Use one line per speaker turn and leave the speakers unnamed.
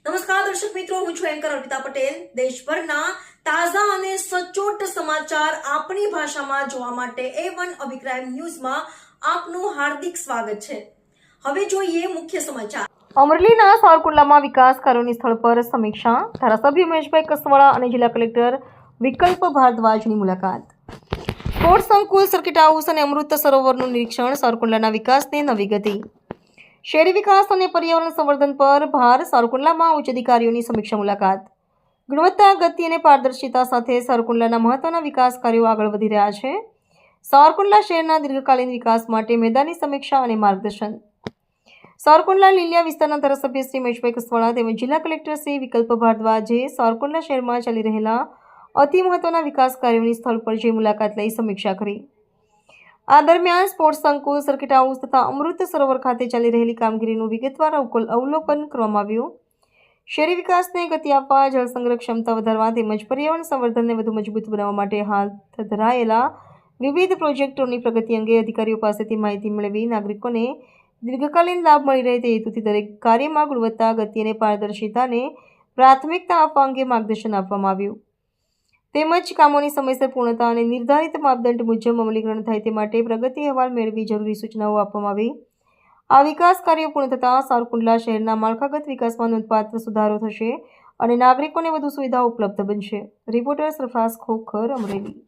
નમસ્કાર દર્શક મિત્રો, હું છું એન્કર અર્પિતા પટેલ। દેશભરના તાજા અને સચોટ સમાચાર આપણી ભાષામાં જોવા માટે A1 અભિપ્રાય ન્યૂઝમાં આપનું હાર્દિક સ્વાગત છે। હવે જોઈએ મુખ્ય સમાચાર। અમરેલીના સાવરકુંડલામાં વિકાસ કાર્યોની સ્થળ પર સમીક્ષા। ધારાસભ્ય ઉમેશભાઈ કસવાળા અને જિલ્લા કલેક્ટર વિકલ્પ ભારદ્વાજની મુલાકાત। સ્પોર્ટ્સ સંકુલ, સર્કિટ હાઉસ અને અમૃત સરોવરનું નિરીક્ષણ। સાવરકુંડલાના વિકાસને નવી ગતિ। શહેરી વિકાસ અને પર્યાવરણ સંવર્ધન પર ભાર। સાવરકુંડલામાં ઉચ્ચ અધિકારીઓની સમીક્ષા મુલાકાત। ગુણવત્તા, ગતિ અને પારદર્શિતા સાથે સાવરકુંડલાના મહત્વના વિકાસ કાર્યો આગળ વધી રહ્યા છે। સાવરકુંડલા શહેરના દીર્ઘકાલીન વિકાસ માટે મેદાની સમીક્ષા અને માર્ગદર્શન। સાવરકુંડલા લીલિયા વિસ્તારના ધારાસભ્ય શ્રી ઉમેશભાઈ કસવાળા તેમજ જિલ્લા કલેક્ટર શ્રી વિકલ્પ ભારદ્વાજે સાવરકુંડલા શહેરમાં ચાલી રહેલા અતિ મહત્વના વિકાસ કાર્યોની સ્થળ પર જઈ મુલાકાત લઈ સમીક્ષા કરી। આ દરમિયાન સ્પોર્ટ્સ સંકુલ, સર્કિટ હાઉસ તથા અમૃત સરોવર ખાતે ચાલી રહેલી કામગીરીનું વિગતવાર અવલોકન કરવામાં આવ્યું। શહેરી વિકાસને ગતિ આપવા, જળ સંગ્રહ ક્ષમતા વધારવા તેમજ પર્યાવરણ સંવર્ધનને વધુ મજબૂત બનાવવા માટે હાથ ધરાયેલા વિવિધ પ્રોજેક્ટોની પ્રગતિ અંગે અધિકારીઓ પાસેથી માહિતી મેળવી નાગરિકોને દીર્ઘકાલીન લાભ મળી રહે તે હેતુથી દરેક કાર્યમાં ગુણવત્તા, ગતિ અને પારદર્શિતાને પ્રાથમિકતા આપવા અંગે માર્ગદર્શન આપવામાં આવ્યું તેમજ કામોની સમયસર પૂર્ણતા અને નિર્ધારિત માપદંડ મુજબ અમલીકરણ થાય તે માટે પ્રગતિ અહેવાલ મેળવી જરૂરી સૂચનાઓ આપવામાં આવી। આ વિકાસ કાર્યો પૂર્ણ થતાં સાવરકુંડલા શહેરના માળખાગત વિકાસમાં નોંધપાત્ર સુધારો થશે અને નાગરિકોને વધુ સુવિધાઓ ઉપલબ્ધ બનશે। રિપોર્ટર સરફરાઝ ખોખર, અમરેલી।